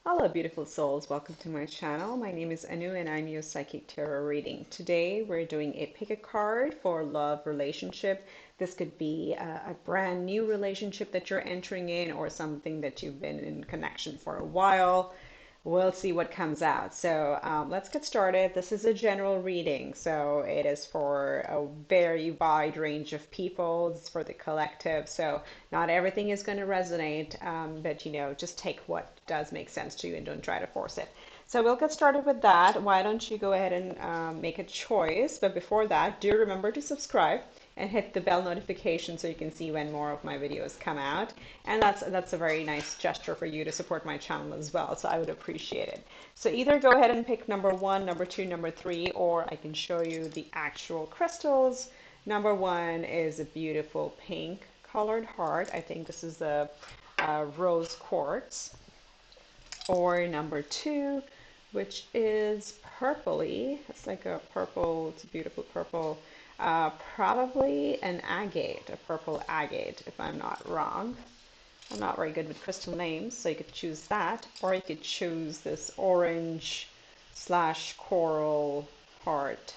Hello, beautiful souls. Welcome to my channel. My name is Anu and I'm your psychic tarot reading. Today we're doing a pick a card for love relationship. This could be a brand new relationship that you're entering in or something that you've been in connection for a while. We'll see what comes out. So let's get started. This is a general reading, so it is for a very wide range of people. It's for the collective, so not everything is going to resonate, but just take what does make sense to you and don't try to force it. So we'll get started with that. Why don't you go ahead and make a choice? But before that, do remember to subscribe and hit the bell notification so you can see when more of my videos come out. And that's a very nice gesture for you to support my channel as well. So I would appreciate it. So either go ahead and pick number one, number two, number three, or I can show you the actual crystals. Number one is a beautiful pink colored heart. I think this is a rose quartz. Or number two, which is purpley. It's like a purple, it's a beautiful purple. Probably an agate, a purple agate, if I'm not wrong. I'm not very good with crystal names, so you could choose that, or you could choose this orange slash coral heart,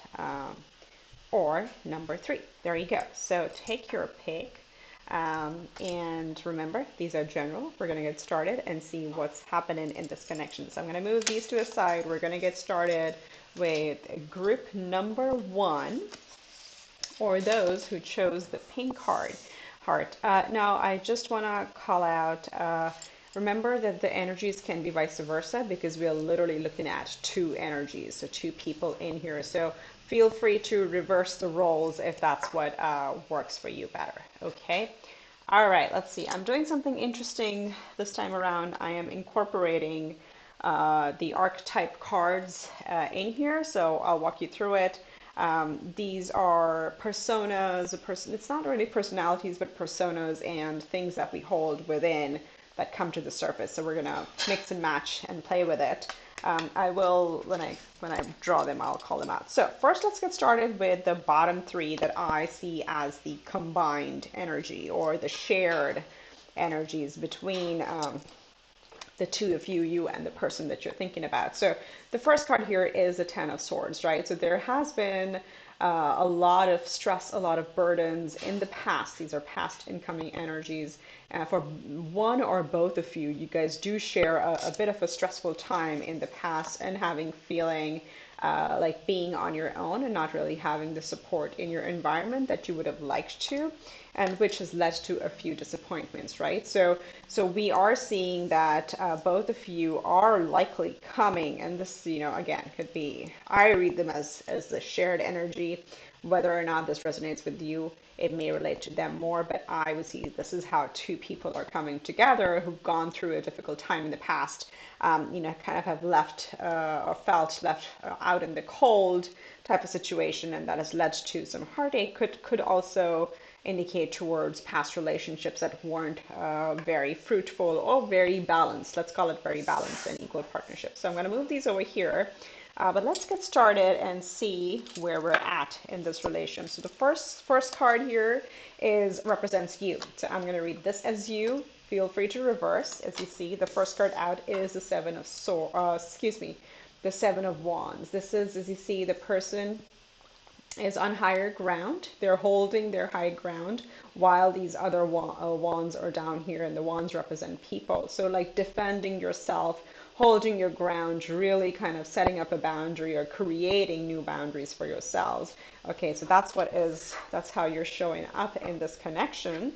or number three. There you go. So take your pick. And remember, these are general. We're going to get started and see what's happening in this connection. So I'm going to move these to a side. We're going to get started with group number one, or those who chose the pink heart. Now, I just want to call out, remember that the energies can be vice versa because we are literally looking at two energies, so two people in here. So feel free to reverse the roles if that's what works for you better. Okay. All right, let's see. I'm doing something interesting this time around. I am incorporating the archetype cards in here, so I'll walk you through it. These are personas, it's not really personalities, but personas and things that we hold within that come to the surface. So we're gonna mix and match and play with it. I will, when I draw them, I'll call them out. So first, let's get started with the bottom three that I see as the combined energy or the shared energies between the two of you, you and the person that you're thinking about. So the first card here is the Ten of Swords, right? So there has been a lot of stress, a lot of burdens in the past. These are past incoming energies. For one or both of you, you guys do share a bit of a stressful time in the past and feeling like being on your own and not really having the support in your environment that you would have liked to, and which has led to a few disappointments, right? So we are seeing that both of you are likely coming, and this, again, could be, I read them as the shared energy. Whether or not this resonates with you, it may relate to them more, but I would see this is how two people are coming together who've gone through a difficult time in the past, kind of have left or felt left out in the cold type of situation, and that has led to some heartache. Could also indicate towards past relationships that weren't very fruitful or very balanced. Let's call it very balanced and equal partnership. So I'm going to move these over here. But let's get started and see where we're at in this relation. So the first card here represents you. So I'm going to read this as you. Feel free to reverse. As you see, the first card out is the the Seven of Wands. This is, as you see, the person is on higher ground. They're holding their high ground while these other wands are down here, and the wands represent people. So like defending yourself, holding your ground, really kind of setting up a boundary or creating new boundaries for yourselves. Okay, so that's how you're showing up in this connection.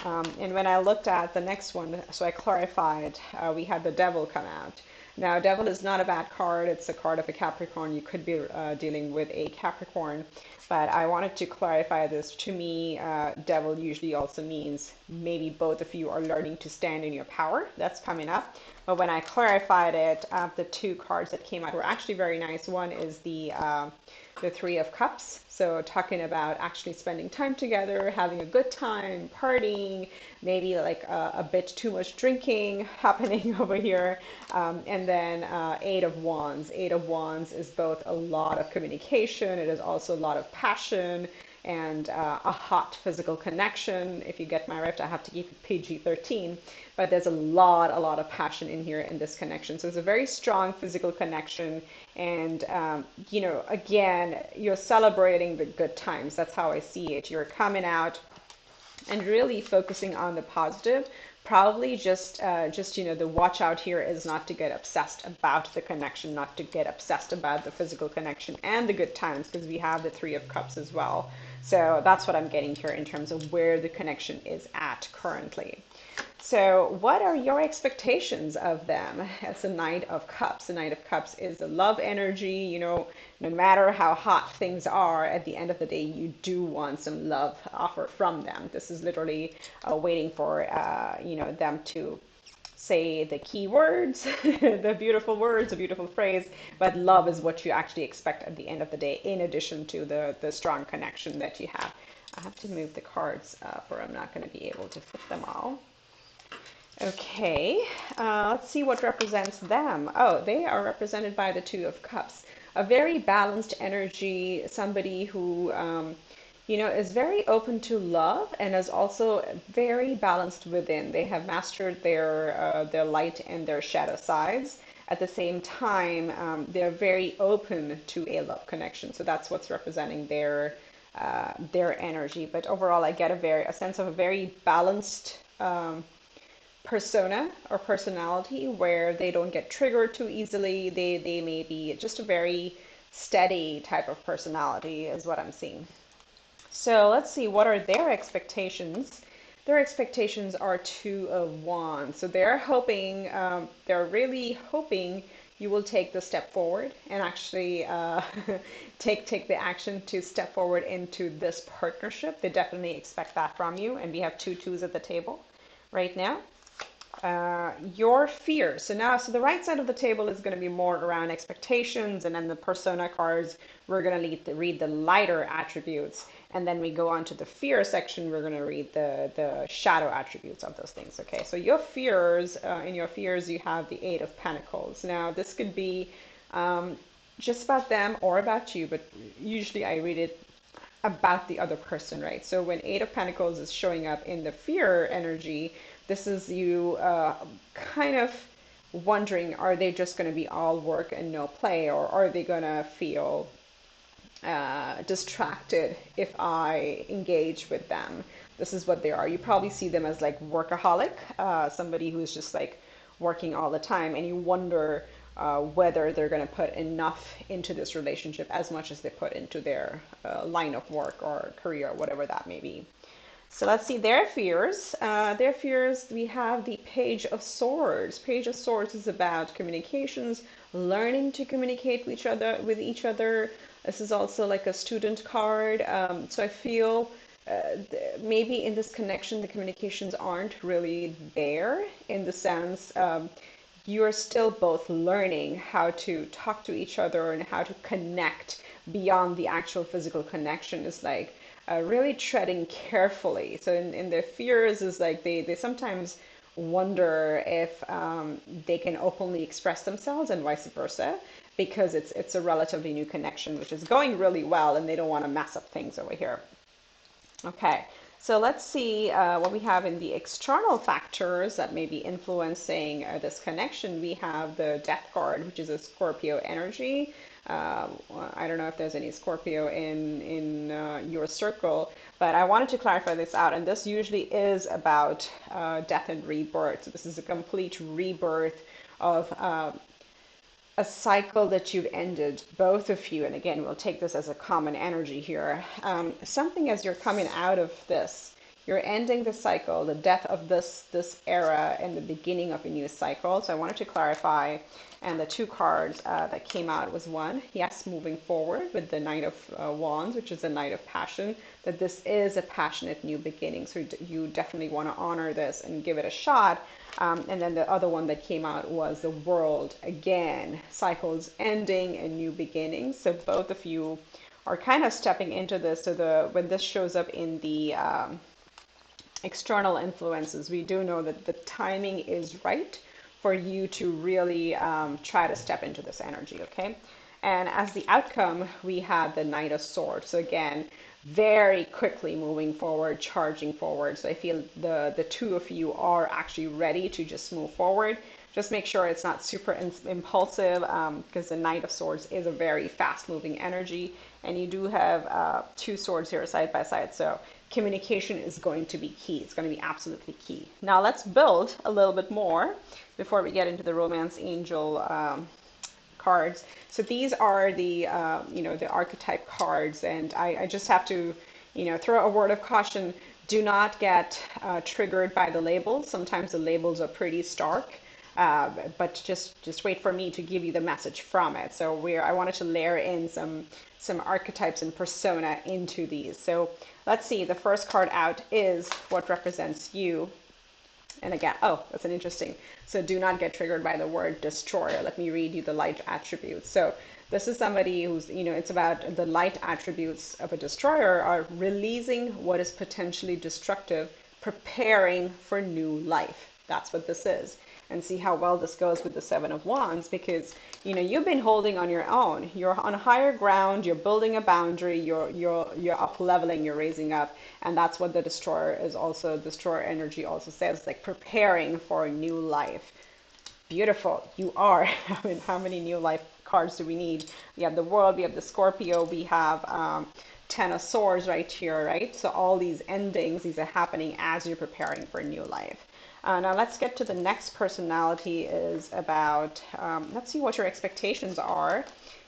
And when I looked at the next one, so I clarified, we had the Devil come out. Now, Devil is not a bad card. It's a card of a Capricorn. You could be dealing with a Capricorn, but I wanted to clarify this. To me, Devil usually also means maybe both of you are learning to stand in your power. That's coming up. But when I clarified it, the two cards that came out were actually very nice. One is the Three of Cups. So talking about actually spending time together, having a good time, partying, maybe like a bit too much drinking happening over here. And then Eight of Wands. Eight of Wands is both a lot of communication. It is also a lot of passion. and a hot physical connection. If you get my drift, I have to keep it PG-13, but there's a lot of passion in here in this connection. So it's a very strong physical connection, and again, you're celebrating the good times. That's how I see it. You're coming out and really focusing on the positive. Probably just the watch out here is not to get obsessed about the connection, not to get obsessed about the physical connection and the good times, because we have the Three of Cups as well. So that's what I'm getting here in terms of where the connection is at currently. So, what are your expectations of them as a Knight of Cups? The Knight of Cups is the love energy. No matter how hot things are, at the end of the day, you do want some love offer from them. This is literally waiting for them to say the key words, the beautiful words, the beautiful phrase. But love is what you actually expect at the end of the day, in addition to the strong connection that you have. I have to move the cards up, or I'm not going to be able to fit them all. Okay, let's see what represents them. Oh, they are represented by the Two of Cups. A very balanced energy, somebody who, is very open to love and is also very balanced within. They have mastered their light and their shadow sides. At the same time, they're very open to a love connection. So that's what's representing their energy. But overall, I get a sense of a very balanced persona or personality where they don't get triggered too easily. They may be just a very steady type of personality is what I'm seeing. So let's see, what are their expectations? Their expectations are Two of Wands. So they're really hoping you will take the step forward and actually take the action to step forward into this partnership. They definitely expect that from you. And we have two twos at the table right now. Your fears. So the right side of the table is going to be more around expectations, and then the persona cards, we're going to read the lighter attributes, and then we go on to the fear section, we're going to read the shadow attributes of those things. Okay, so your fears, in your fears, you have the Eight of Pentacles. Now, this could be just about them or about you, but usually I read it about the other person, right? So when Eight of Pentacles is showing up in the fear energy, this is you kind of wondering, are they just going to be all work and no play, or are they going to feel distracted if I engage with them? This is what they are. You probably see them as like workaholic, somebody who's just like working all the time, and you wonder whether they're going to put enough into this relationship as much as they put into their line of work or career, whatever that may be. So let's see their fears. Their fears, we have the Page of Swords. Page of Swords is about communications, learning to communicate with each other. This is also like a student card. So I feel maybe in this connection, the communications aren't really there, in the sense you are still both learning how to talk to each other and how to connect beyond the actual physical connection. Is like really treading carefully. So in their fears is like they sometimes wonder if they can openly express themselves and vice versa, because it's a relatively new connection, which is going really well, and they don't want to mess up things over here. Okay, so let's see what we have in the external factors that may be influencing this connection. We have the Death card, which is a Scorpio energy. I don't know if there's any Scorpio in your circle, but I wanted to clarify this out. And this usually is about death and rebirth. So this is a complete rebirth of a cycle that you've ended, both of you. And again, we'll take this as a common energy here. Something as you're coming out of this, you're ending the cycle, the death of this era, and the beginning of a new cycle. So I wanted to clarify. And the two cards that came out was one, yes, moving forward with the Knight of Wands, which is the Knight of Passion, that this is a passionate new beginning. So you definitely want to honor this and give it a shot. And then the other one that came out was the World. Again, cycles ending and new beginnings. So both of you are kind of stepping into this. So when this shows up in the external influences, we do know that the timing is right for you to really try to step into this energy, okay? And as the outcome, we had the Knight of Swords. So again, very quickly moving forward, charging forward. So I feel the two of you are actually ready to just move forward. Just make sure it's not super impulsive, because the Knight of Swords is a very fast moving energy, and you do have two swords here side by side. So communication is going to be key. It's going to be absolutely key. Now let's build a little bit more before we get into the Romance Angel cards. So these are the the archetype cards, and I just have to throw a word of caution. Do not get triggered by the labels. Sometimes the labels are pretty stark, but just wait for me to give you the message from it. So I wanted to layer in some archetypes and persona into these. So let's see. The first card out is what represents you. And again, oh, that's an interesting. So do not get triggered by the word destroyer. Let me read you the light attributes. So this is somebody who's, it's about the light attributes of a destroyer are releasing what is potentially destructive, preparing for new life. That's what this is. And see how well this goes with the Seven of Wands, because you've been holding on your own. You're on higher ground. You're building a boundary. You're up leveling. You're raising up, and that's what the destroyer is also. Destroyer energy also says, like, preparing for a new life. Beautiful. You are. I mean, how many new life cards do we need? We have the World. We have the Scorpio. We have Ten of Swords right here, right? So all these endings, these are happening as you're preparing for a new life. Now let's get to the next personality is about, let's see what your expectations are.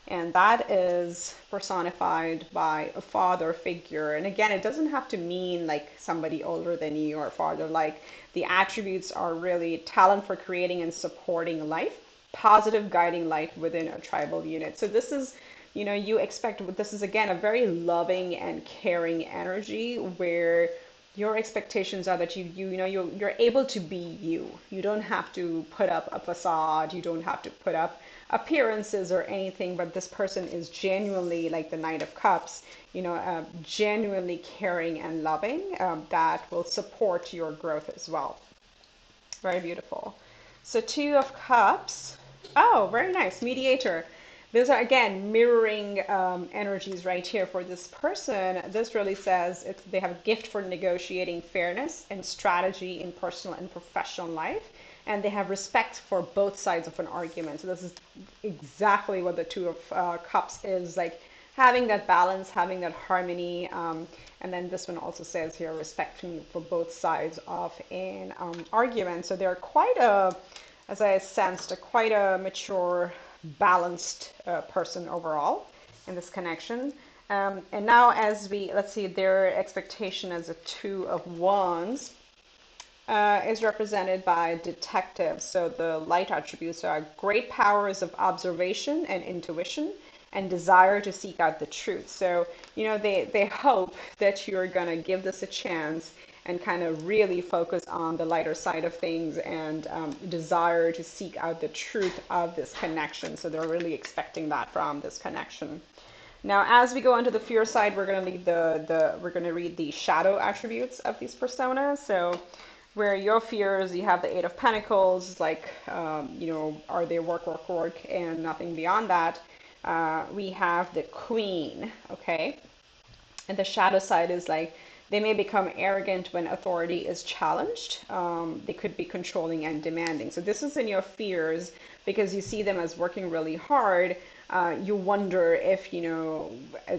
And that is personified by a father figure. And again, it doesn't have to mean like somebody older than you or farther. Like the attributes are really talent for creating and supporting life, positive guiding life within a tribal unit. So this is, you expect, this is again a very loving and caring energy where your expectations are that you're able to be you. You don't have to put up a facade. You don't have to put up appearances or anything. But this person is genuinely, like the Knight of Cups, genuinely caring and loving. That will support your growth as well. Very beautiful. So Two of Cups. Oh, very nice. Mediator. Those are, again, mirroring energies right here for this person. This really says they have a gift for negotiating fairness and strategy in personal and professional life. And they have respect for both sides of an argument. So this is exactly what the Two of Cups is, like having that balance, having that harmony. And then this one also says here, respecting for both sides of an argument. So they're quite as I sensed, quite a mature, balanced person overall in this connection. And now let's see, their expectation as a Two of Wands is represented by detectives. So the light attributes are great powers of observation and intuition and desire to seek out the truth. So, they hope that you're going to give this a chance and kind of really focus on the lighter side of things and desire to seek out the truth of this connection. So they're really expecting that from this connection. Now, as we go on to the fear side, we're going to leave we're going to read the shadow attributes of these personas. So where your fears, you have the Eight of Pentacles, like, are they work, and nothing beyond that. We have the Queen, okay? And the shadow side is like, they may become arrogant when authority is challenged. They could be controlling and demanding. So this is in your fears because you see them as working really hard. You wonder if,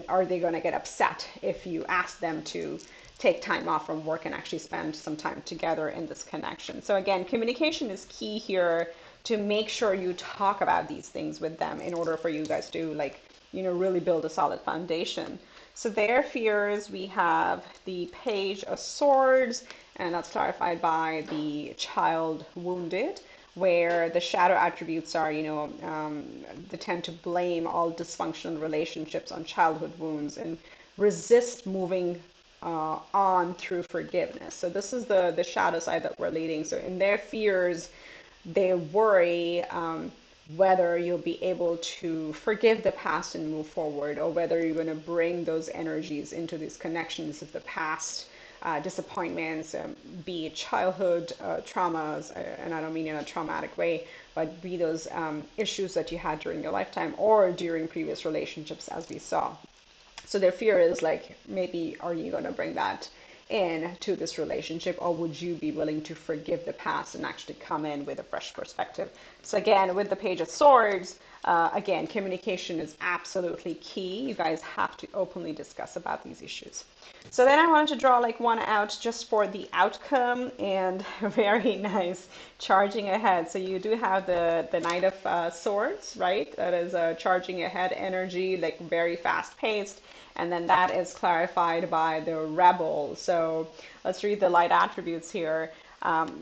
are they going to get upset if you ask them to take time off from work and actually spend some time together in this connection. So again, communication is key here to make sure you talk about these things with them in order for you guys to really build a solid foundation. So their fears, we have the Page of Swords, and that's clarified by the Child Wounded, where the shadow attributes are, they tend to blame all dysfunctional relationships on childhood wounds and resist moving on through forgiveness. So this is the shadow side that we're leading. So in their fears, they worry whether you'll be able to forgive the past and move forward, or whether you're going to bring those energies into these connections of the past, disappointments, be it childhood traumas, and I don't mean in a traumatic way, but be those issues that you had during your lifetime or during previous relationships, as we saw. So their fear is like, maybe are you going to bring that in to this relationship, or would you be willing to forgive the past and actually come in with a fresh perspective? So again, with the Page of Swords, again, communication is absolutely key. You guys have to openly discuss about these issues. So then I wanted to draw like one out just for the outcome, and very nice charging ahead. So you do have the Knight of Swords, right? That is a charging ahead energy, like very fast paced. And then that is clarified by the Rebel. So let's read the light attributes here.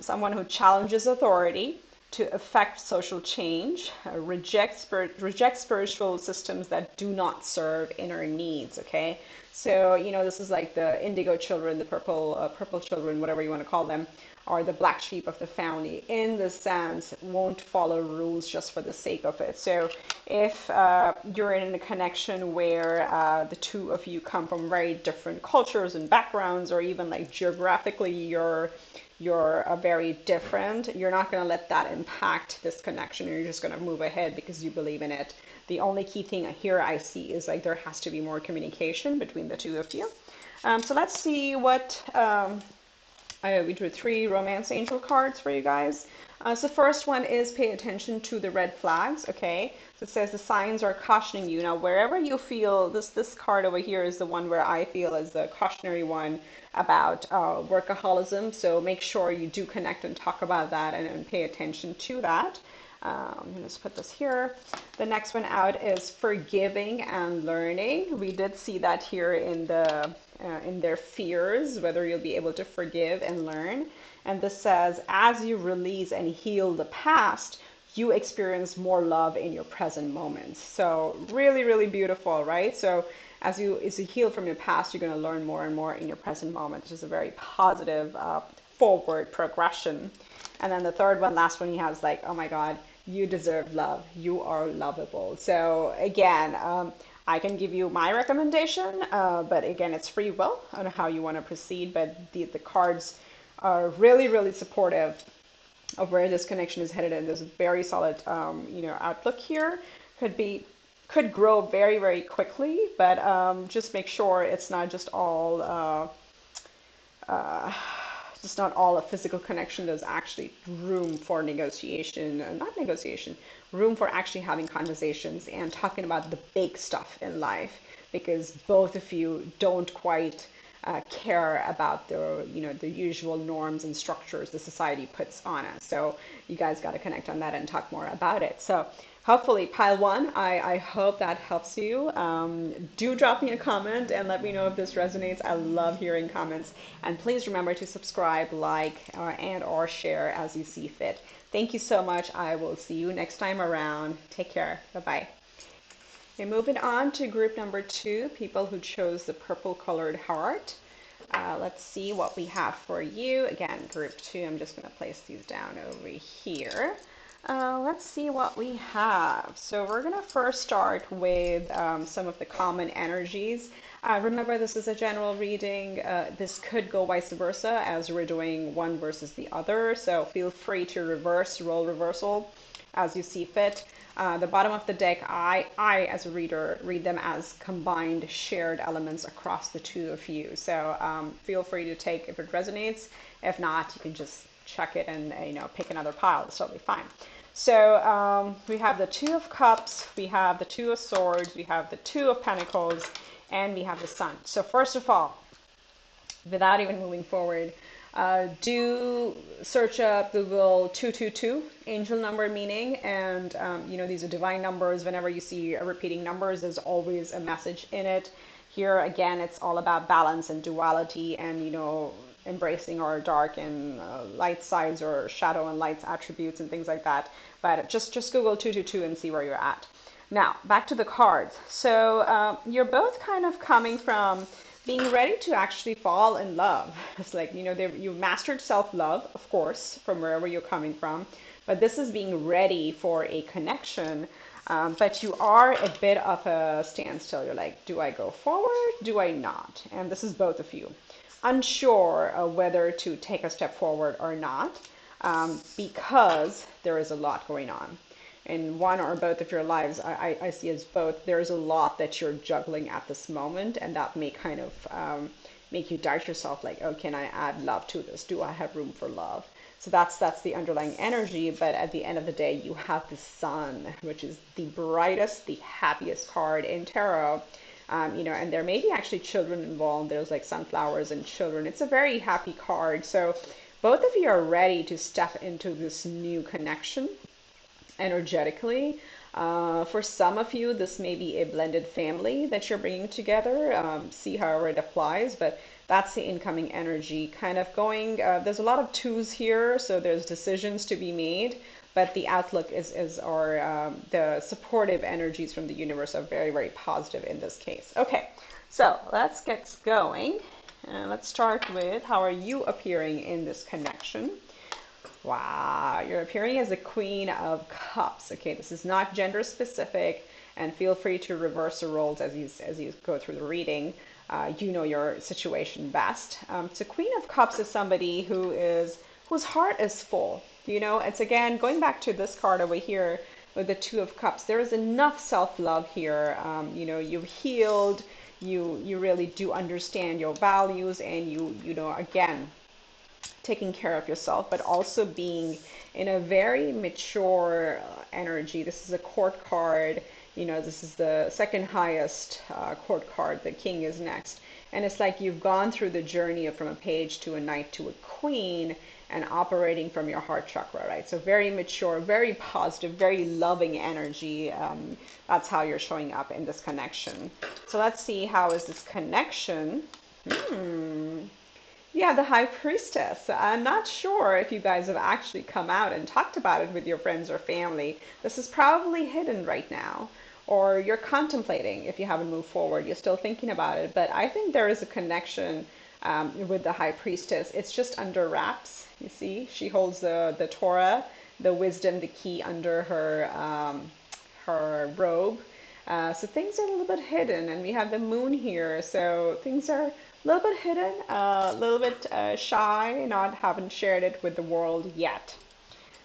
Someone who challenges authority to affect social change, reject spiritual systems that do not serve inner needs. Okay, so this is like the indigo children, the purple children, whatever you want to call them, are the black sheep of the family, in the sense won't follow rules just for the sake of it. So if you're in a connection where the two of you come from very different cultures and backgrounds, or even like geographically you're very different, you're not going to let that impact this connection. You're just going to move ahead because you believe in it. The only key thing here I see is like there has to be more communication between the two of you. So let's see what we drew 3 romance angel cards for you guys. So first one is pay attention to the red flags. Okay, so it says the signs are cautioning you. Now wherever you feel this card over here is the one where I feel is the cautionary one about workaholism. So make sure you do connect and talk about that, and pay attention to that. I'm going to just put this here. The next one out is forgiving and learning. We did see that here in their fears, whether you'll be able to forgive and learn. And this says, as you release and heal the past, you experience more love in your present moments. So really, really beautiful, right? So as you heal from your past, you're going to learn more and more in your present moment, which is a very positive forward progression. And then the third one, last one, he has like, oh my God, you deserve love. You are lovable. So again, I can give you my recommendation, but again, it's free will on how you want to proceed. But the cards are really, really supportive of where this connection is headed, and there's a very solid, outlook here. Could grow very, very quickly, but just make sure it's not just all. It's not all a physical connection. There's actually room for negotiation, not negotiation, room for actually having conversations and talking about the big stuff in life, because both of you don't quite care about the usual norms and structures the society puts on us. So you guys got to connect on that and talk more about it. So hopefully, pile one, I hope that helps you. Do drop me a comment and let me know if this resonates. I love hearing comments. And please remember to subscribe, like, and or share as you see fit. Thank you so much. I will see you next time around. Take care. Bye-bye. Okay, moving on to group number 2, people who chose the purple colored heart. Let's see what we have for you. Again, group 2, I'm just going to place these down over here. Let's see what we have. So we're going to first start with some of the common energies. Remember, this is a general reading. This could go vice versa, as we're doing one versus the other. So feel free to roll reversal as you see fit. The bottom of the deck, I as a reader read them as combined shared elements across the two of you. So feel free to take if it resonates. If not, you can just check it and pick another pile. It's totally fine. So we have the 2 of Cups, we have the 2 of Swords, we have the 2 of Pentacles, and we have the Sun. So first of all, without even moving forward, do search up Google 222 angel number meaning, and these are divine numbers. Whenever you see repeating numbers, there's always a message in it. Here again, it's all about balance and duality, and embracing our dark and light sides, or shadow and light attributes and things like that. But just Google 222 and see where you're at. Now back to the cards. So you're both kind of coming from being ready to actually fall in love. It's like, you've mastered self-love, of course, from wherever you're coming from, but this is being ready for a connection. But you are a bit of a standstill. You're like, do I go forward? Do I not? And this is both of you. Unsure whether to take a step forward or not, because there is a lot going on. in one or both of your lives, I see as both, there's a lot that you're juggling at this moment, and that may kind of make you doubt yourself, like, oh, can I add love to this? Do I have room for love? So that's the underlying energy. But at the end of the day, you have the sun, which is the brightest, the happiest card in tarot. And there may be actually children involved. There's like sunflowers and children. It's a very happy card. So both of you are ready to step into this new connection energetically. For some of you, this may be a blended family that you're bringing together. See however it applies, but that's the incoming energy kind of going. There's a lot of twos here, so there's decisions to be made, but the outlook the supportive energies from the universe are very, very positive in this case. Okay, so let's get going. Let's start with how are you appearing in this connection? Wow, you're appearing as the Queen of Cups. Okay, this is not gender specific, and feel free to reverse the roles as you go through the reading. You know your situation best. So Queen of Cups is somebody whose heart is full. It's again going back to this card over here with the Two of Cups. There is enough self-love here. You've healed. You really do understand your values, and again, taking care of yourself, but also being in a very mature energy. This is a court card. This is the second highest court card. The king is next. And it's like you've gone through the journey from a page to a knight to a queen and operating from your heart chakra, right? So very mature, very positive, very loving energy. That's how you're showing up in this connection. So let's see, how is this connection? Yeah, the High Priestess. I'm not sure if you guys have actually come out and talked about it with your friends or family. This is probably hidden right now, or you're contemplating if you haven't moved forward. You're still thinking about it, but I think there is a connection with the High Priestess. It's just under wraps. You see, she holds the Torah, the wisdom, the key under her robe. So things are a little bit hidden, and we have the moon here, so things are a little bit hidden, a little bit shy, haven't shared it with the world yet.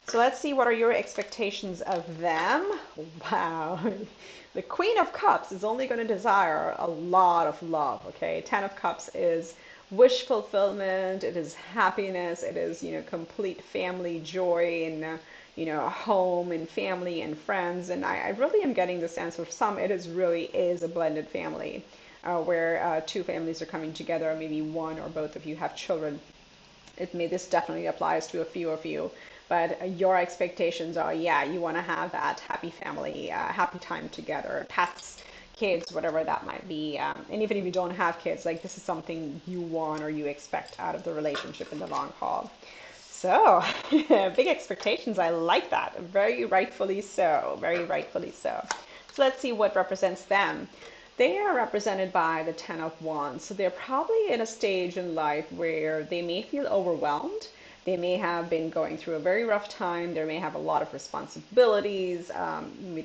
So let's see, what are your expectations of them? Wow. The Queen of Cups is only going to desire a lot of love, okay? Ten of Cups is wish fulfillment, it is happiness, it is, complete family joy and, home and family and friends. And I really am getting the sense of some, really is a blended family where two families are coming together, or maybe one or both of you have children. This definitely applies to a few of you, but your expectations are, yeah, you want to have that happy family, happy time together, pets, kids, whatever that might be. And even if you don't have kids, like this is something you want or you expect out of the relationship in the long haul. So big expectations. I like that. Very rightfully so. Very rightfully so. So let's see what represents them. They are represented by the Ten of Wands. So they're probably in a stage in life where they may feel overwhelmed. They may have been going through a very rough time. They may have a lot of responsibilities.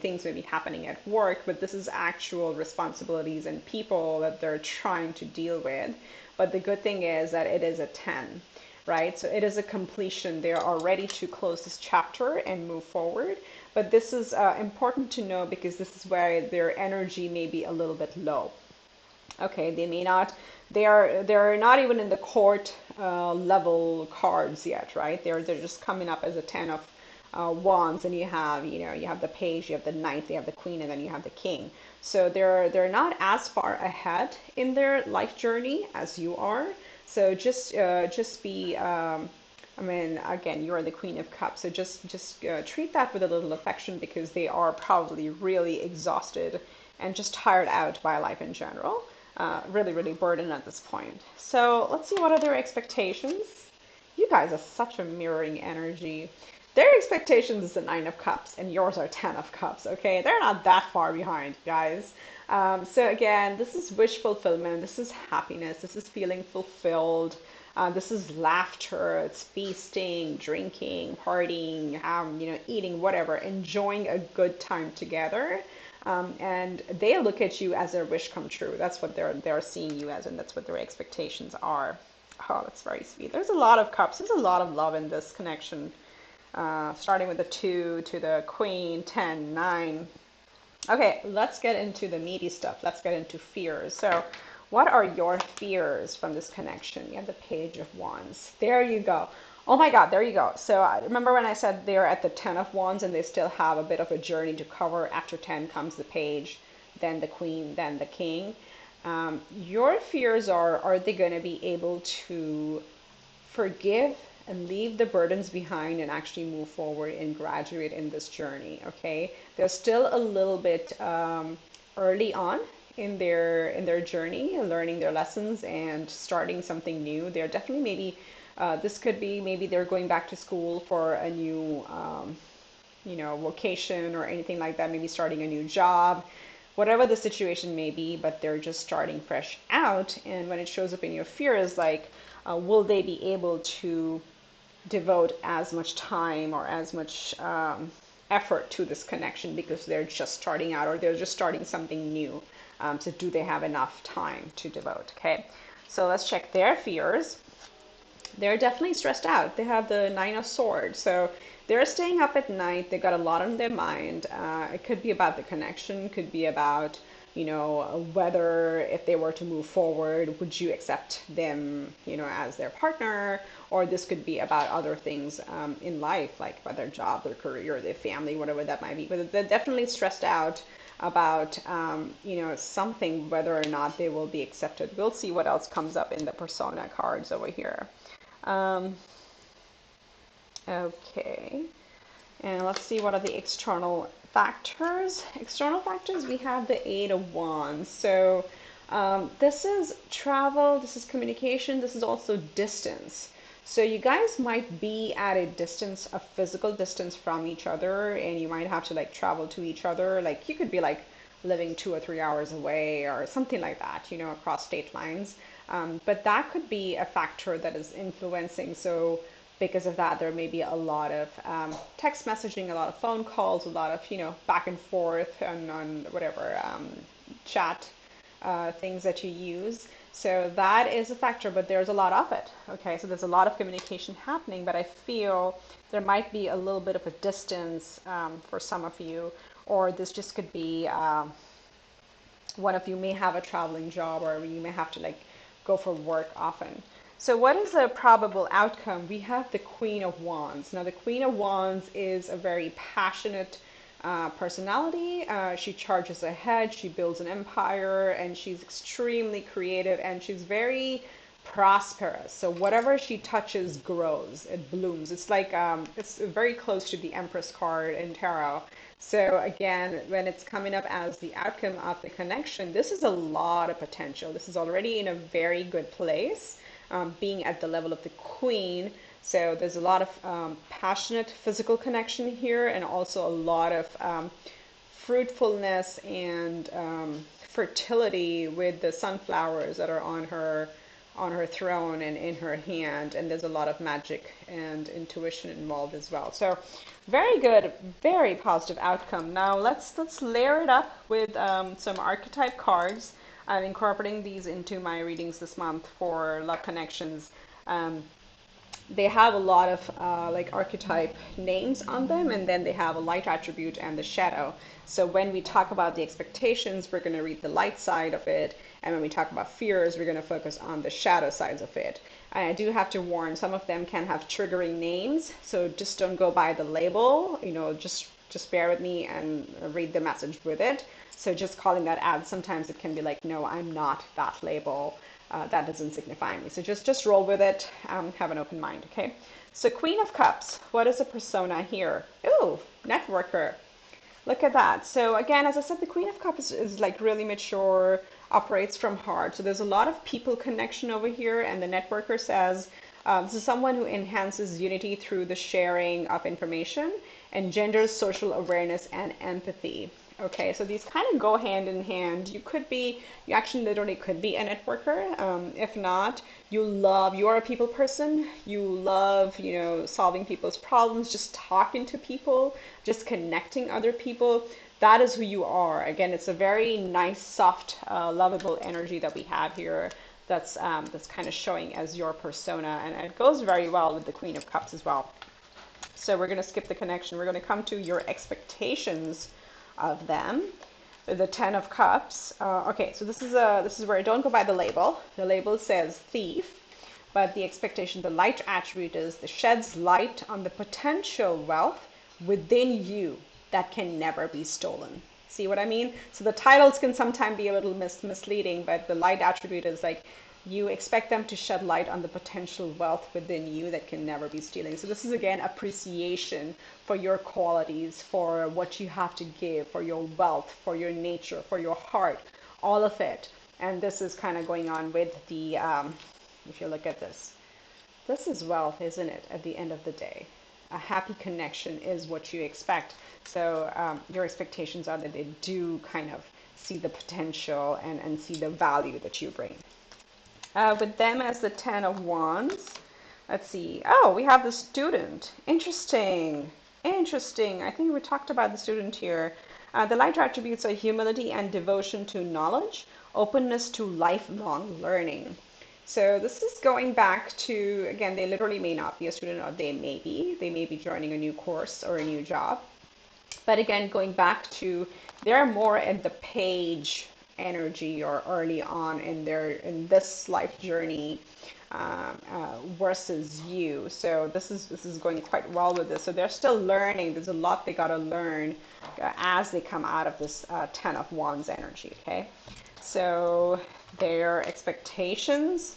Things may be happening at work, but this is actual responsibilities and people that they're trying to deal with. But the good thing is that it is a 10, right? So it is a completion. They are ready to close this chapter and move forward. But this is important to know because this is where their energy may be a little bit low. Okay, they're not even in the court level cards yet, right? They're just coming up as a 10 of wands, and you have the page, you have the knight, you have the queen, and then you have the king. So they're not as far ahead in their life journey as you are. So just be again, you are the Queen of Cups, so just treat that with a little affection because they are probably really exhausted and just tired out by life in general. Really, really burdened at this point. So let's see, what are their expectations? You guys are such a mirroring energy. Their expectations is the Nine of Cups, and yours are 10 of Cups, okay? They're not that far behind, guys. So again, this is wish fulfillment. This is happiness. This is feeling fulfilled. This is laughter. It's feasting, drinking, partying, eating, whatever, enjoying a good time together. And they look at you as their wish come true. That's what they're seeing you as, and that's what their expectations are. Oh, that's very sweet. There's a lot of cups. There's a lot of love in this connection. starting with the 2 to the Queen, 10, 9. Okay, let's get into the meaty stuff. Let's get into fears. So, what are your fears from this connection? You have the Page of Wands. There you go. Oh my God, there you go. So, I remember when I said they're at the 10 of Wands and they still have a bit of a journey to cover. After 10 comes the Page, then the Queen, then the King. Your fears are they going to be able to forgive and leave the burdens behind and actually move forward and graduate in this journey? Okay, they're still a little bit early on in their journey, learning their lessons and starting something new. They're definitely maybe this could be maybe they're going back to school for a new vocation or anything like that, maybe starting a new job, whatever the situation may be, but they're just starting fresh out. And when it shows up in your fears, like, will they be able to devote as much time or as much effort to this connection because they're just starting out or they're just starting something new? So do they have enough time to devote? Okay, so let's check their fears. They're definitely stressed out. They have the Nine of Swords. So they're staying up at night. They got a lot on their mind. It could be about the connection, could be about, whether if they were to move forward, would you accept them, as their partner? Or this could be about other things in life, like about their job, their career, their family, whatever that might be. But they're definitely stressed out about, something, whether or not they will be accepted. We'll see what else comes up in the persona cards over here. Um, okay, and let's see what are the external factors. External factors, we have the Eight of Wands. So this is travel, this is communication, this is also distance. So you guys might be at a distance, a physical distance from each other, and you might have to like travel to each other. Like you could be like living 2 or 3 hours away or something like that, across state lines. But that could be a factor that is influencing. So because of that, there may be a lot of text messaging, a lot of phone calls, a lot of, back and forth on whatever chat things that you use. So that is a factor, but there's a lot of it. Okay, so there's a lot of communication happening, but I feel there might be a little bit of a distance for some of you, or this just could be one of you may have a traveling job, or you may have to like go for work often. So what is the probable outcome? We have the Queen of Wands. Now the Queen of Wands is a very passionate personality. She charges ahead, she builds an empire, and she's extremely creative, and she's very prosperous. So whatever she touches grows, it blooms. It's like it's very close to the Empress card in tarot. So again, when it's coming up as the outcome of the connection, this is a lot of potential. This is already in a very good place, being at the level of the Queen. So there's a lot of passionate physical connection here, and also a lot of fruitfulness and fertility with the sunflowers that are on her throne and in her hand, and there's a lot of magic and intuition involved as well. So very good, very positive outcome. Now let's layer it up with some archetype cards. I'm incorporating these into my readings this month for love connections. They have a lot of like archetype names on them, and then they have a light attribute and the shadow. So when we talk about the expectations, we're going to read the light side of it, and when we talk about fears, we're going to focus on the shadow sides of it. I do have to warn, some of them can have triggering names, so just don't go by the label. Just bear with me and read the message with it. So just calling that out, sometimes it can be like, no, I'm not that label. That doesn't signify me. So just roll with it. Have an open mind, okay? So Queen of Cups, what is a persona here? Ooh, networker. Look at that. So again, as I said, the Queen of Cups is like really mature, operates from heart. So there's a lot of people connection over here, and the networker says this is someone who enhances unity through the sharing of information, engenders social awareness and empathy. Okay, so these kind of go hand in hand. You actually literally could be a networker. If not, you are a people person. You love, solving people's problems, just talking to people, just connecting other people. That is who you are. Again, it's a very nice, soft, lovable energy that we have here. That's kind of showing as your persona, and it goes very well with the Queen of Cups as well. So we're going to skip the connection. We're going to come to your expectations of them. The Ten of Cups. Okay, so this is where I don't go by the label. The label says thief, but the expectation, the light attribute is the sheds light on the potential wealth within you that can never be stolen. See what I mean? So the titles can sometimes be a little misleading, but the light attribute is like you expect them to shed light on the potential wealth within you that can never be stealing. So this is again appreciation for your qualities, for what you have to give, for your wealth, for your nature, for your heart, all of it. And this is kind of going on with the, if you look at this, this is wealth, isn't it, at the end of the day? A happy connection is what you expect. So your expectations are that they do kind of see the potential and see the value that you bring. With them as the Ten of Wands, let's see. Oh, we have the student. Interesting. Interesting. I think we talked about the student here. The light attributes are humility and devotion to knowledge, openness to lifelong learning. So this is going back to, again, they literally may not be a student, or they may be. They may be joining a new course or a new job. But again, going back to, they're more at the page energy or early on in this life journey versus you. So this is going quite well with this. So they're still learning. There's a lot they got to learn as they come out of this Ten of Wands energy. Okay, so their expectations.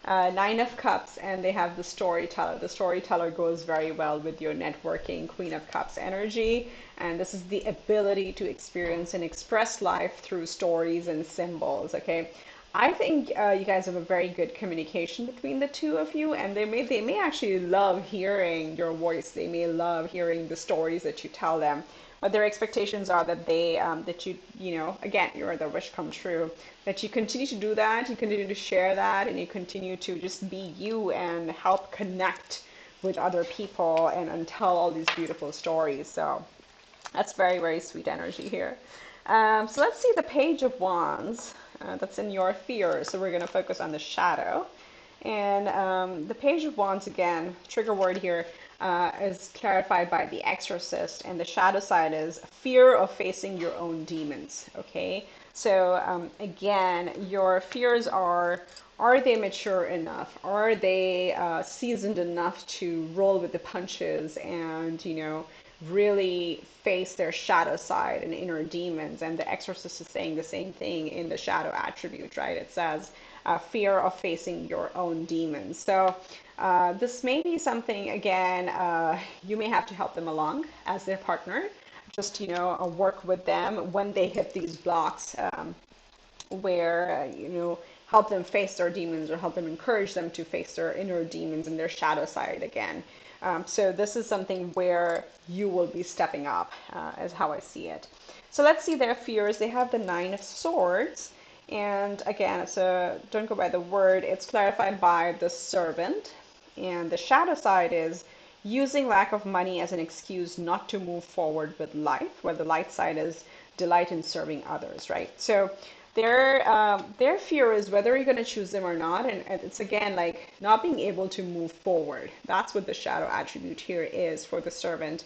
Nine of Cups, and they have the storyteller. The storyteller goes very well with your networking Queen of Cups energy, and this is the ability to experience and express life through stories and symbols. Okay, I think you guys have a very good communication between the two of you, and they may actually love hearing your voice. They may love hearing the stories that you tell them. But their expectations are that they that you know, again, you're the wish come true, that you continue to do that, you continue to share that, and you continue to just be you and help connect with other people and tell all these beautiful stories. So that's very, very sweet energy here. So let's see the Page of Wands. That's in your fear. So we're going to focus on the shadow. And the Page of Wands, again, trigger word here, is clarified by the Exorcist, and the shadow side is fear of facing your own demons. Okay, so again, your fears are they mature enough? Are they seasoned enough to roll with the punches and, you know, really face their shadow side and inner demons? And the Exorcist is saying the same thing in the shadow attribute, right? It says fear of facing your own demons. So this may be something, again, you may have to help them along as their partner. Just, you know, work with them when they hit these blocks where, you know, help them face their demons, or help them encourage them to face their inner demons and their shadow side again. So this is something where you will be stepping up, is how I see it. So let's see their fears. They have the Nine of Swords. And again, don't go by the word, it's clarified by the servant. And the shadow side is using lack of money as an excuse not to move forward with life, where the light side is delight in serving others, right? So their fear is whether you're going to choose them or not, and it's again like not being able to move forward. That's what the shadow attribute here is for the servant,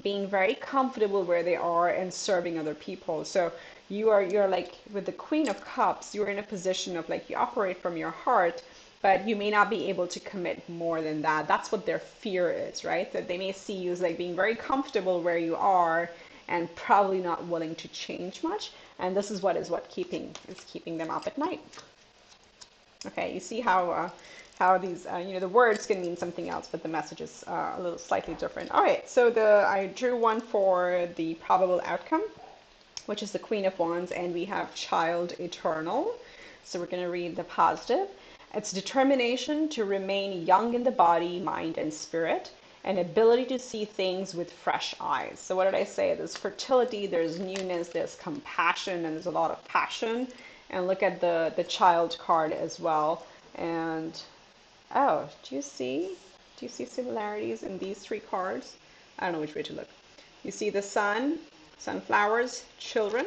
being very comfortable where they are and serving other people. So you're like with the Queen of Cups, you're in a position of like you operate from your heart, but you may not be able to commit more than that. That's what their fear is, right? That they may see you as like being very comfortable where you are and probably not willing to change much. And this is what keeping them up at night. Okay, you see how these you know, the words can mean something else, but the message is a little slightly different. All right, so I drew one for the probable outcome, which is the Queen of Wands, and we have Child Eternal. So we're going to read the positive. It's determination to remain young in the body, mind, and spirit, and ability to see things with fresh eyes. So what did I say? There's fertility, there's newness, there's compassion, and there's a lot of passion. And look at the child card as well. And oh, do you see similarities in these three cards? I don't know which way to look. You see the sun, sunflowers, children.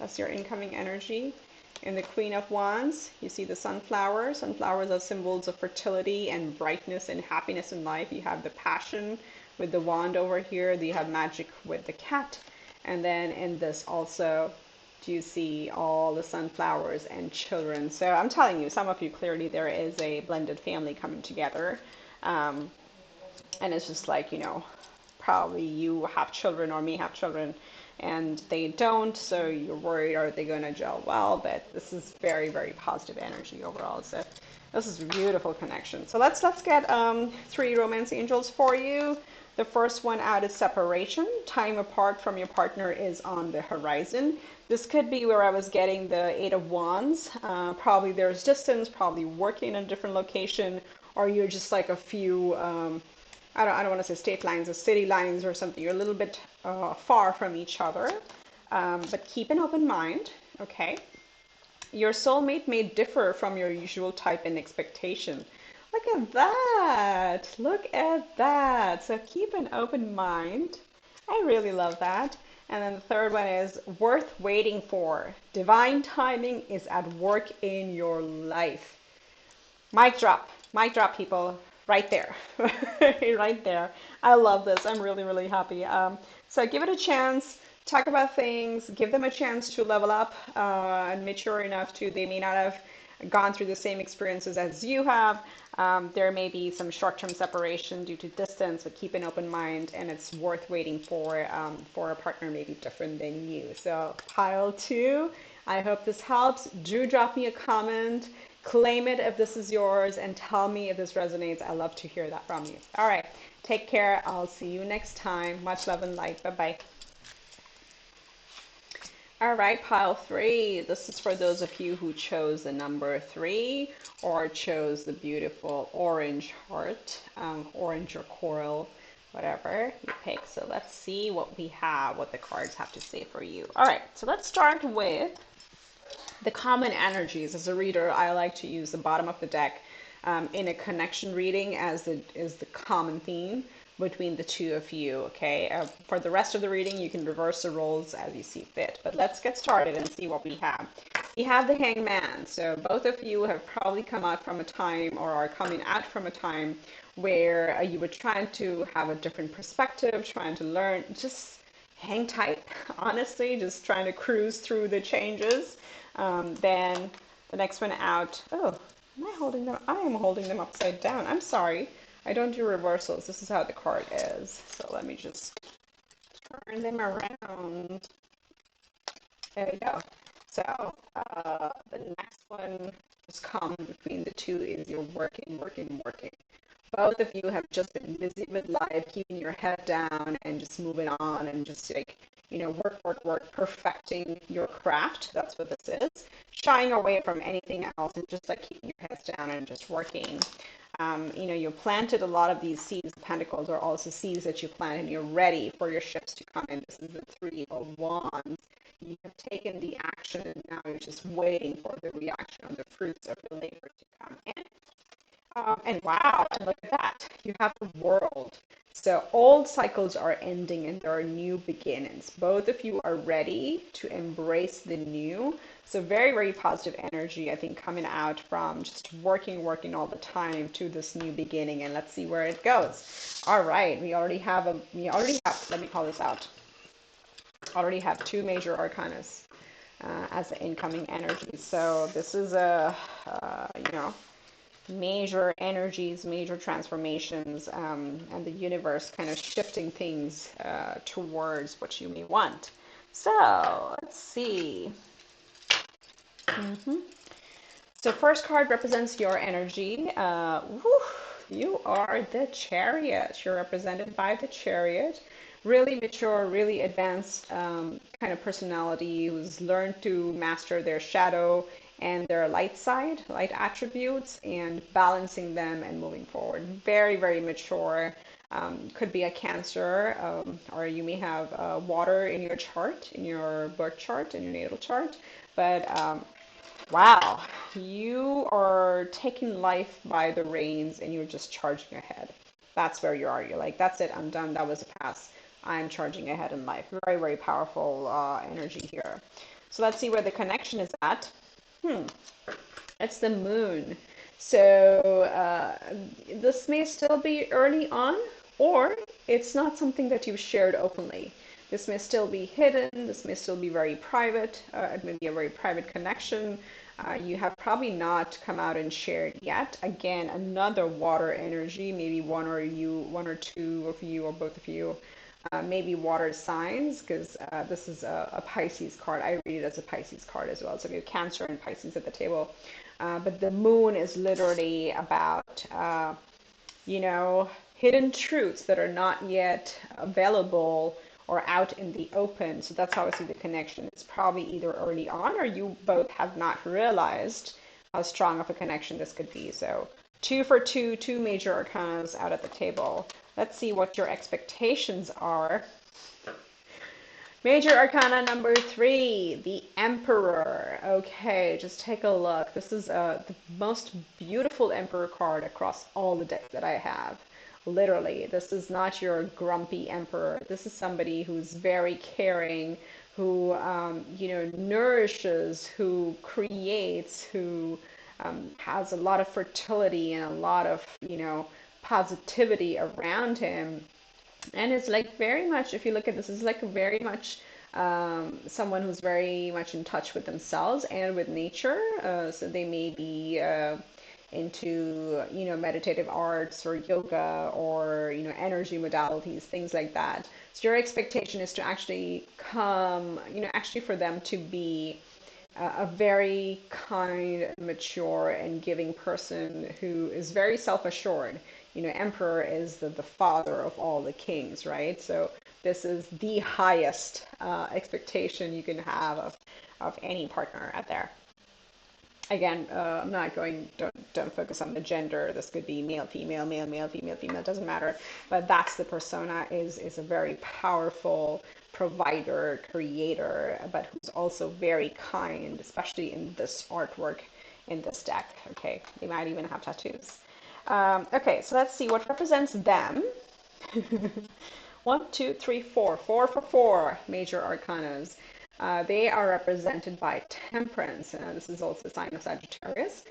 That's your incoming energy. In the Queen of Wands, you see the sunflowers. Sunflowers are symbols of fertility and brightness and happiness in life. You have the passion with the wand over here. You have magic with the cat. And then in this also, do you see all the sunflowers and children? So I'm telling you, some of you clearly there is a blended family coming together. Um, and it's just like, probably you have children or may have children and they don't, so you're worried, are they going to gel well? But this is very, very positive energy overall. So this is a beautiful connection. So let's get three romance angels for you. The first one out is separation. Time apart from your partner is on the horizon. This could be where I was getting the Eight of Wands. Probably there's distance, probably working in a different location, or you're just like a few I don't want to say state lines or city lines or something. You're a little bit far from each other, but keep an open mind, okay? Your soulmate may differ from your usual type and expectation. Look at that. Look at that. So keep an open mind. I really love that. And then the third one is worth waiting for. Divine timing is at work in your life. Mic drop, people, right there, right there. I love this. I'm really, really happy. So give it a chance. Talk about things. Give them a chance to level up and mature enough to. They may not have gone through the same experiences as you have. There may be some short-term separation due to distance, but keep an open mind, and it's worth waiting for a partner maybe different than you. So pile two. I hope this helps. Do drop me a comment. Claim it if this is yours and tell me if this resonates. I love to hear that from you. All right. Take care. I'll see you next time. Much love and light. Bye-bye. All right, pile three. This is for those of you who chose the number three or chose the beautiful orange heart, orange or coral, whatever you pick. So let's see what we have, what the cards have to say for you. All right, so let's start with the common energies. As a reader, I like to use the bottom of the deck in a connection reading as the common theme between the two of you, okay? For the rest of the reading, you can reverse the roles as you see fit. But let's get started and see what we have. We have the Hangman. So both of you have probably come out from a time or are coming out from a time where you were trying to have a different perspective, trying to learn, just hang tight, honestly, just trying to cruise through the changes. Then the next one out, oh, am I holding them? I am holding them upside down. I'm sorry. I don't do reversals. This is how the card is. So let me just turn them around. There we go. So the next one just common between the two is you're working, working, working. Both of you have just been busy with life, keeping your head down and just moving on and just like, work, work, work, perfecting your craft. That's what this is. Shying away from anything else and just like keeping your heads down and just working. You planted a lot of these seeds. The pentacles are also seeds that you planted and you're ready for your ships to come in. This is the Three of Wands. You have taken the action and now you're just waiting for the reaction of the fruits of your labor to come in. And wow, and look at that. You have the World. So old cycles are ending and there are new beginnings. Both of you are ready to embrace the new. So very, very positive energy, I think, coming out from just working all the time to this new beginning. And let's see where it goes. All right, we already have, let me call this out. Already have two major arcanas as the incoming energy. So this is major energies, major transformations, and the universe kind of shifting things towards what you may want. So let's see. So first card represents your energy. You are the Chariot. You're represented by the Chariot. Really mature, really advanced kind of personality who's learned to master their shadow and their light side, light attributes, and balancing them and moving forward. Very, very mature. Could be a Cancer, or you may have water in your chart, in your birth chart, in your natal chart. But wow, you are taking life by the reins and you're just charging ahead. That's where you are. You're like, that's it, I'm done. That was a pass. I'm charging ahead in life. Very, very powerful energy here. So let's see where the connection is at. Hmm. It's the moon. So this may still be early on, or it's not something that you've shared openly. This may still be hidden. This may still be very private. It may be a very private connection. You have probably not come out and shared yet. Again, another water energy. Maybe one or two of you, or both of you, maybe water signs, because this is a Pisces card. I read it as a Pisces card as well. So we have Cancer and Pisces at the table. But the moon is literally about, hidden truths that are not yet available or out in the open. So that's how I see the connection. It's probably either early on, or you both have not realized how strong of a connection this could be. So two for two, two major arcanas out at the table. Let's see what your expectations are. Major Arcana number 3, the Emperor. Okay, just take a look. This is the most beautiful Emperor card across all the decks that I have. Literally, this is not your grumpy Emperor. This is somebody who's very caring, who, nourishes, who creates, who has a lot of fertility and a lot of, positivity around him. And it's like very much, if you look at this, it's like very much someone who's very much in touch with themselves and with nature. So they may be into, meditative arts or yoga or, energy modalities, things like that. So your expectation is to actually come, actually for them to be a very kind, mature, and giving person who is very self-assured. Emperor is the father of all the kings, right? So this is the highest expectation you can have of any partner out there. Again, I'm not going, don't focus on the gender. This could be male, female, male, male, female, female, it doesn't matter. But that's the persona, is a very powerful provider, creator, but who's also very kind, especially in this artwork in this deck. Okay, they might even have tattoos. Okay, so let's see what represents them. One, two, three, four. Four for four major arcanas. They are represented by Temperance. This is also a sign of Sagittarius.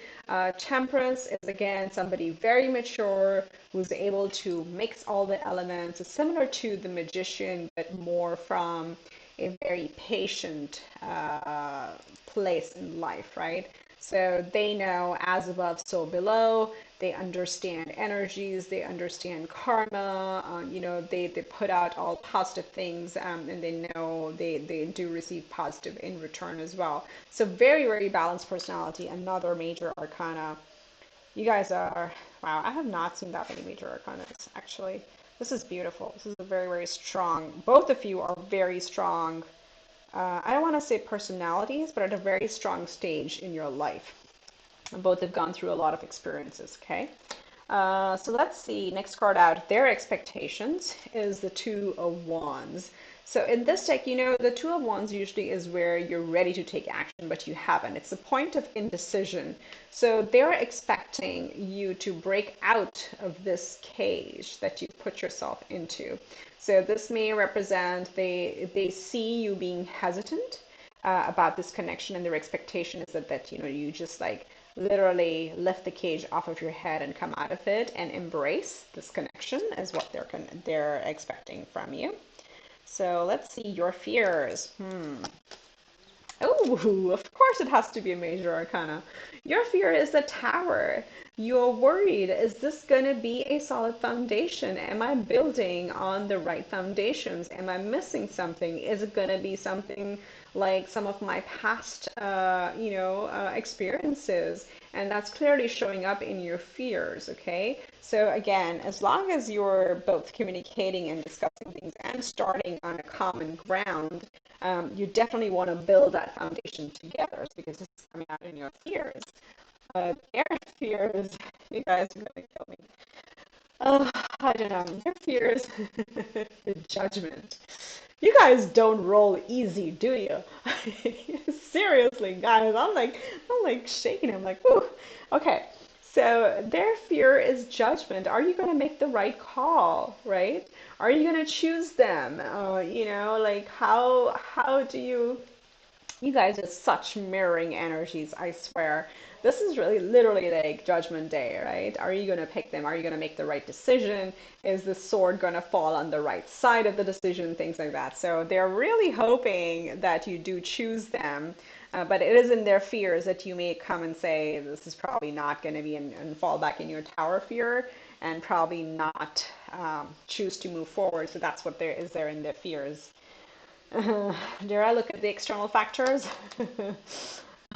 Temperance is again somebody very mature who's able to mix all the elements. It's similar to the Magician, but more from a very patient place in life, right? So they know as above, so below. They understand energies, they understand karma, they put out all positive things, and they know they do receive positive in return as well. So very, very balanced personality, another major arcana. You guys are, wow, I have not seen that many major arcanas, actually. This is beautiful. This is a very, very strong, both of you are very strong, I don't want to say personalities, but at a very strong stage in your life. Both have gone through a lot of experiences, okay? So let's see, next card out, their expectations is the Two of Wands. So in this deck, the Two of Wands usually is where you're ready to take action, but you haven't. It's a point of indecision. So they're expecting you to break out of this cage that you put yourself into. So this may represent they see you being hesitant about this connection, and their expectation is that you just like literally lift the cage off of your head and come out of it and embrace this connection is what they're expecting from you. So let's see your fears. Oh, of course it has to be a major arcana. Your fear is the Tower. You're worried, is this going to be a solid foundation? Am I building on the right foundations? Am I missing something? Is it going to be something like some of my past, experiences? And that's clearly showing up in your fears, okay? So again, as long as you're both communicating and discussing things and starting on a common ground, you definitely want to build that foundation together because it's coming out in your fears. Their fears, you guys are going to kill me. Oh, I don't know. Their fears, the judgment. You guys don't roll easy, do you? Seriously, guys, I'm like shaking. I'm like, ooh. Okay. So their fear is judgment. Are you going to make the right call, right? Are you going to choose them? Like how do you You guys are such mirroring energies, I swear. This is really literally like Judgment Day, right? Are you going to pick them? Are you going to make the right decision? Is the sword going to fall on the right side of the decision? Things like that. So they're really hoping that you do choose them. But it is in their fears that you may come and say, this is probably not going to be, and fall back in your tower fear and probably not choose to move forward. So that's what there is there in their fears. Dare I look at the external factors?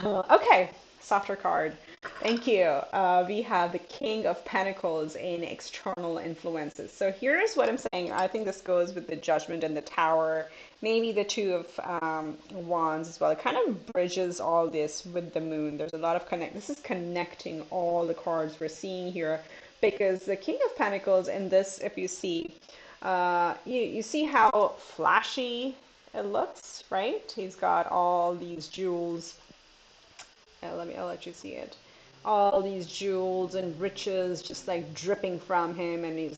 Okay, softer card. Thank you. We have the King of Pentacles in external influences. So here's what I'm saying. I think this goes with the Judgment and the Tower. Maybe the Two of Wands as well. It kind of bridges all this with the Moon. There's a lot of connect. This is connecting all the cards we're seeing here, because the King of Pentacles in this, if you see, you see how flashy it looks, right? He's got all these jewels. I'll let you see it. All these jewels and riches just like dripping from him, and he's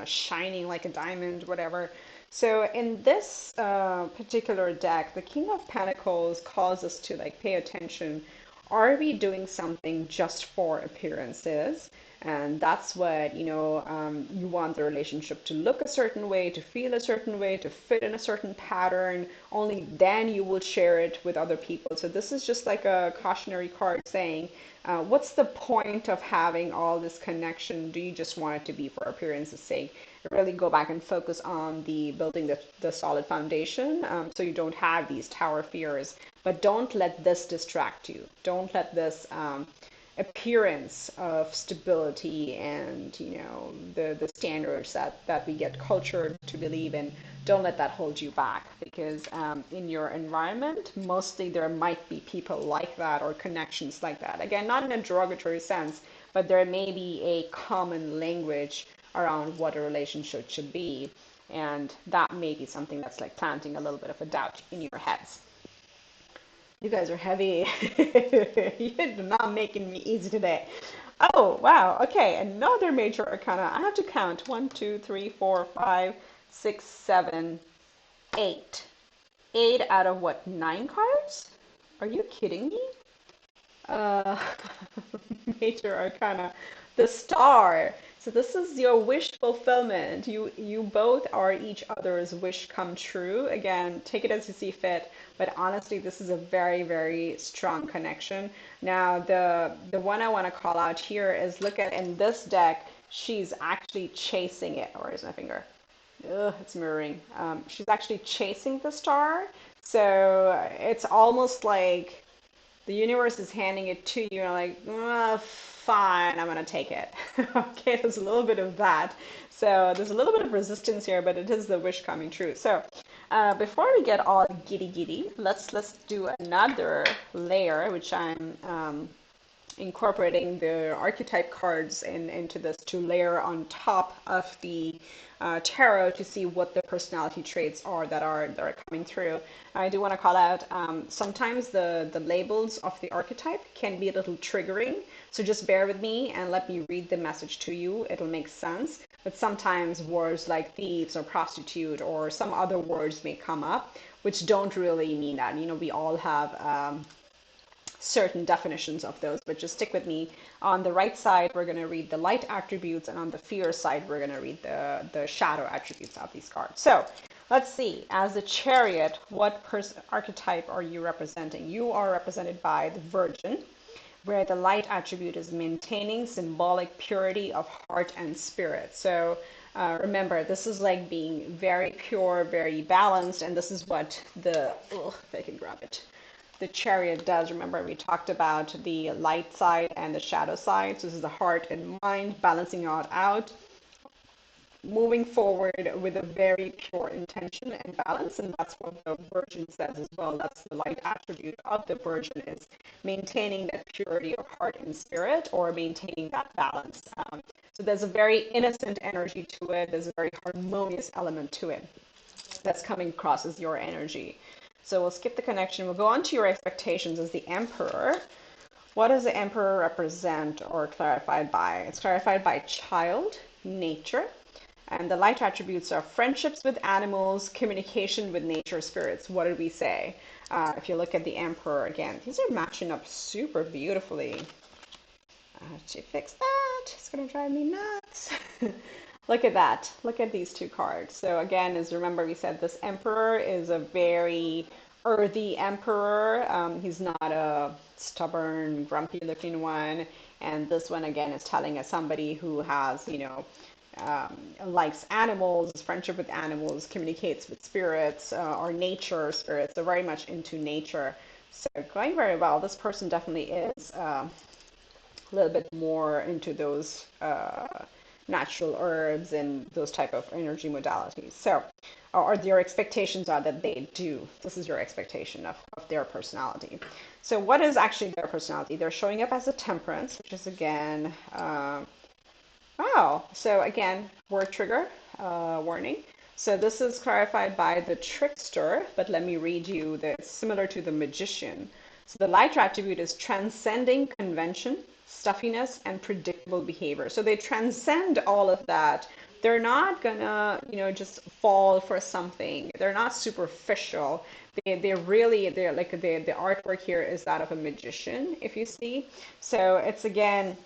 shining like a diamond, whatever. So in this particular deck, the King of Pentacles calls us to like pay attention. Are we doing something just for appearances? And that's what, you want the relationship to look a certain way, to feel a certain way, to fit in a certain pattern. Only then you will share it with other people. So this is just like a cautionary card saying, what's the point of having all this connection? Do you just want it to be for appearance's sake? Really go back and focus on the building the solid foundation, so you don't have these tower fears. But don't let this distract you. Don't let this appearance of stability and the standards that we get cultured to believe in, don't let that hold you back, because in your environment mostly there might be people like that or connections like that. Again, not in a derogatory sense, but there may be a common language around what a relationship should be, and that may be something that's like planting a little bit of a doubt in your heads. You guys are heavy. You're not making me easy today. Oh, wow. Okay, another major arcana. I have to count. 1, 2, 3, 4, 5, 6, 7, 8. 8 out of what, 9 cards? Are you kidding me? Uh, Major Arcana, the Star. So this is your wish fulfillment. You both are each other's wish come true. Again, take it as you see fit, but honestly, this is a very, very strong connection. Now, the one I want to call out here is, look at in this deck, she's actually chasing it. Where's my finger? Ugh, it's mirroring. She's actually chasing the star. So it's almost like the universe is handing it to you and like, fine, I'm gonna take it. Okay, there's a little bit of that. So there's a little bit of resistance here, but it is the wish coming true. So before we get all giddy giddy, let's do another layer, which I'm incorporating the archetype cards into this to layer on top of the tarot to see what the personality traits are that are coming through. I do want to call out sometimes the labels of the archetype can be a little triggering, so just bear with me and let me read the message to you. It'll make sense. But sometimes words like thieves or prostitute or some other words may come up, which don't really mean that. We all have certain definitions of those, but just stick with me. On the right side, we're going to read the light attributes, and on the fear side, we're going to read the shadow attributes of these cards. So let's see. As the Chariot, what archetype are you representing? You are represented by the Virgin, where the light attribute is maintaining symbolic purity of heart and spirit. So remember, this is like being very pure, very balanced, and this is what if I can grab it, the Chariot does. Remember, we talked about the light side and the shadow side. So this is the heart and mind balancing it out, moving forward with a very pure intention and balance. And that's what the Virgin says as well. That's the light attribute of the Virgin, is maintaining that purity of heart and spirit, or maintaining that balance. So there's a very innocent energy to it. There's a very harmonious element to it that's coming across as your energy. So we'll skip the connection. We'll go on to your expectations as the Emperor. What does the Emperor represent or clarified by? It's clarified by child, nature, And the light attributes are friendships with animals, communication with nature spirits. What did we say? If you look at the Emperor again, these are matching up super beautifully. To fix that, it's going to drive me nuts. Look at that. Look at these two cards. So again, as remember, we said this Emperor is a very earthy Emperor. He's not a stubborn, grumpy looking one. And this one again is telling us somebody who has, likes animals, friendship with animals, communicates with spirits or nature spirits. They're very much into nature. So going very well. This person definitely is a little bit more into those natural herbs and those type of energy modalities. So, or your expectations are that they do. This is your expectation of their personality. So what is actually their personality? They're showing up as a temperance, which is again, wow. So again, word trigger, warning. So this is clarified by the trickster, but let me read you this, similar to the magician. So the light attribute is transcending convention, stuffiness, and predictable behavior. So they transcend all of that. They're not gonna, just fall for something. They're not superficial. They're like the artwork here is that of a magician, if you see. So it's again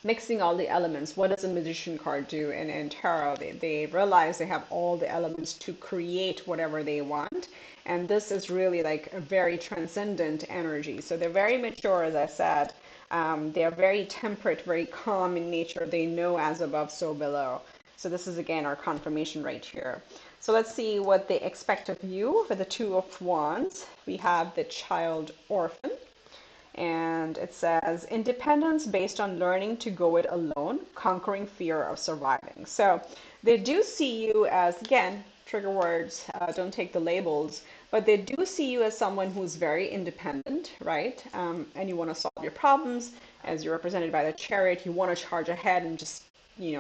mixing all the elements. What does a magician card do in tarot? They realize they have all the elements to create whatever they want. And this is really like a very transcendent energy. So they're very mature, as I said. They are very temperate, very calm in nature. They know as above, so below. So this is again our confirmation right here. So let's see what they expect of you. For the Two of Wands, we have the child orphan. And it says, independence based on learning to go it alone, conquering fear of surviving. So they do see you as, again, trigger words, don't take the labels, but they do see you as someone who's very independent, right? And you want to solve your problems. As you're represented by the Chariot, you want to charge ahead and just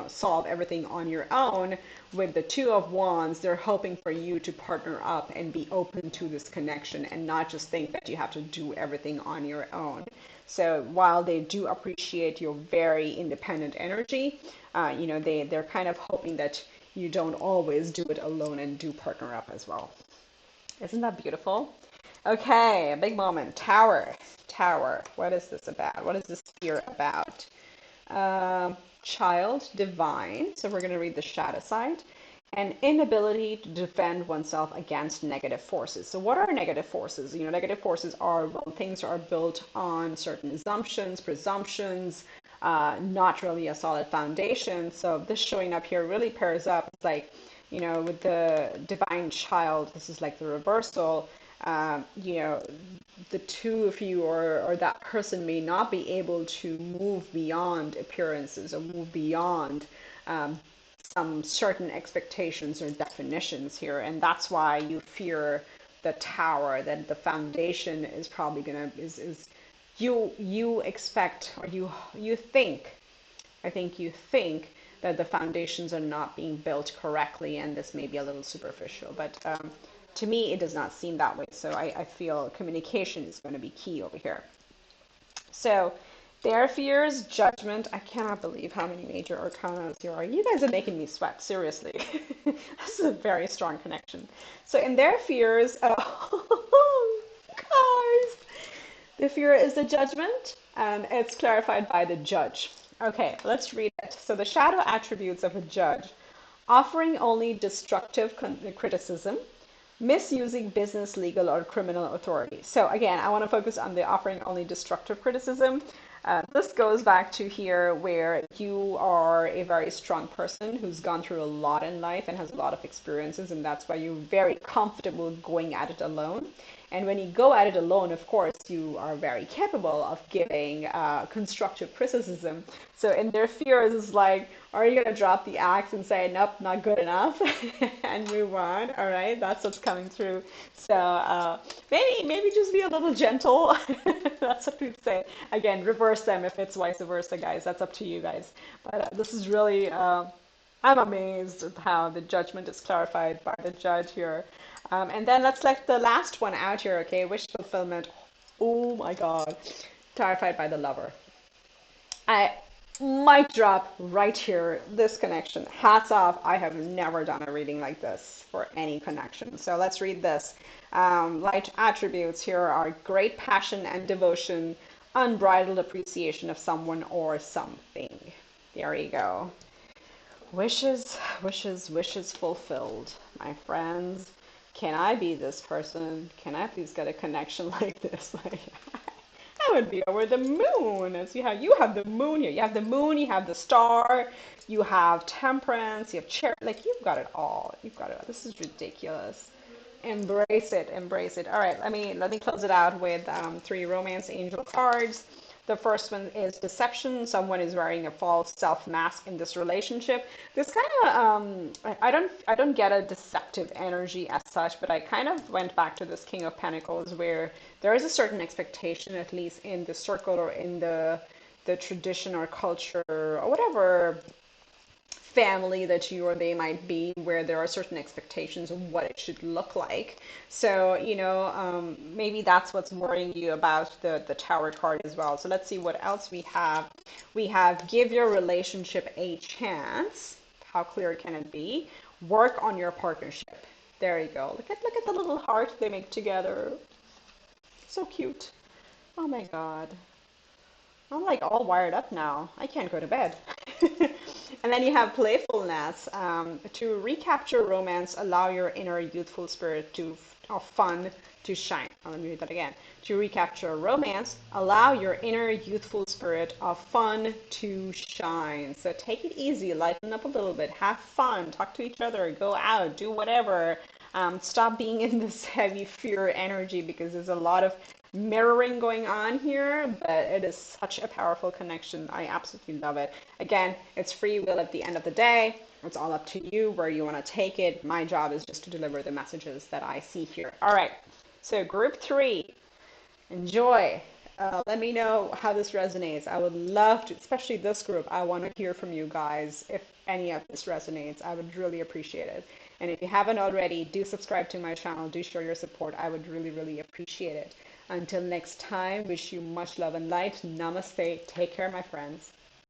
solve everything on your own. With the Two of Wands, they're hoping for you to partner up and be open to this connection and not just think that you have to do everything on your own. So while they do appreciate your very independent energy, they're kind of hoping that you don't always do it alone and do partner up as well. Isn't that beautiful? Okay, a big moment. Tower. Tower. What is this about? What is this fear about? Child, divine. So we're going to read the shadow side. And inability to defend oneself against negative forces. So what are negative forces? Negative forces are when things are built on certain assumptions, presumptions, not really a solid foundation. So this showing up here really pairs up. It's like, with the divine child, this is like the reversal. The two of you or that person may not be able to move beyond appearances or move beyond some certain expectations or definitions here. And that's why you fear the tower, that the foundation is probably gonna, is you expect, or you think, I think you think that the foundations are not being built correctly, and this may be a little superficial, but to me, it does not seem that way. So I feel communication is going to be key over here. So their fears, judgment. I cannot believe how many major arcana there are. You guys are making me sweat, seriously. This is a very strong connection. So in their fears, guys, the fear is the judgment, and it's clarified by the judge. Okay, let's read it. So the shadow attributes of a judge: offering only destructive criticism, misusing business, legal, or criminal authority. So again, I want to focus on the offering only destructive criticism. This goes back to here where you are a very strong person who's gone through a lot in life and has a lot of experiences, and that's why you're very comfortable going at it alone. And when you go at it alone, of course, you are very capable of giving constructive criticism. So in their fears is like, are you going to drop the axe and say, nope, not good enough, and move on? All right, that's what's coming through. So maybe just be a little gentle. That's what we'd say. Again, reverse them if it's vice versa, guys. That's up to you guys. But this is really, I'm amazed at how the judgment is clarified by the judge here. And then let's let the last one out here, okay? Wish fulfillment. Oh my God. Clarified by the lover. Mic drop right here. This connection. Hats off. I have never done a reading like this for any connection. So let's read this. Light attributes here are great passion and devotion, unbridled appreciation of someone or something. There you go. Wishes, wishes, wishes fulfilled, my friends. Can I be this person? Can I please get a connection like this? Like, I would be over the moon. As you have the moon here. You have the moon, you have the star, you have temperance, you have charity. Like you've got it all. You've got it all. This is ridiculous. Embrace it, embrace it. All right, let me close it out with three romance angel cards. The first one is deception. Someone is wearing a false self mask in this relationship. This kind of I don't get a deceptive energy as such, but I kind of went back to this King of Pentacles where there is a certain expectation, at least in the circle or in the tradition or culture or whatever family that you or they might be, where there are certain expectations of what it should look like. So, maybe that's what's worrying you about the Tower card as well. So let's see what else we have. We have give your relationship a chance. How clear can it be? Work on your partnership. There you go. Look at the little heart they make together. So cute. Oh my God. I'm like all wired up now. I can't go to bed. And then you have playfulness. To recapture romance, allow your inner youthful spirit of fun to shine. Let me read that again. To recapture romance, allow your inner youthful spirit of fun to shine. So take it easy, lighten up a little bit, have fun, talk to each other, go out, do whatever. Stop being in this heavy fear energy because there's a lot of mirroring going on here, but it is such a powerful connection. I absolutely love it. Again, it's free will at the end of the day. It's all up to you where you want to take it. My job is just to deliver the messages that I see here. All right. So group three, enjoy. Let me know how this resonates. I would love to, especially this group. I want to hear from you guys if any of this resonates. I would really appreciate it. And if you haven't already, do subscribe to my channel. Do show your support. I would really, really appreciate it. Until next time, wish you much love and light. Namaste. Take care, my friends.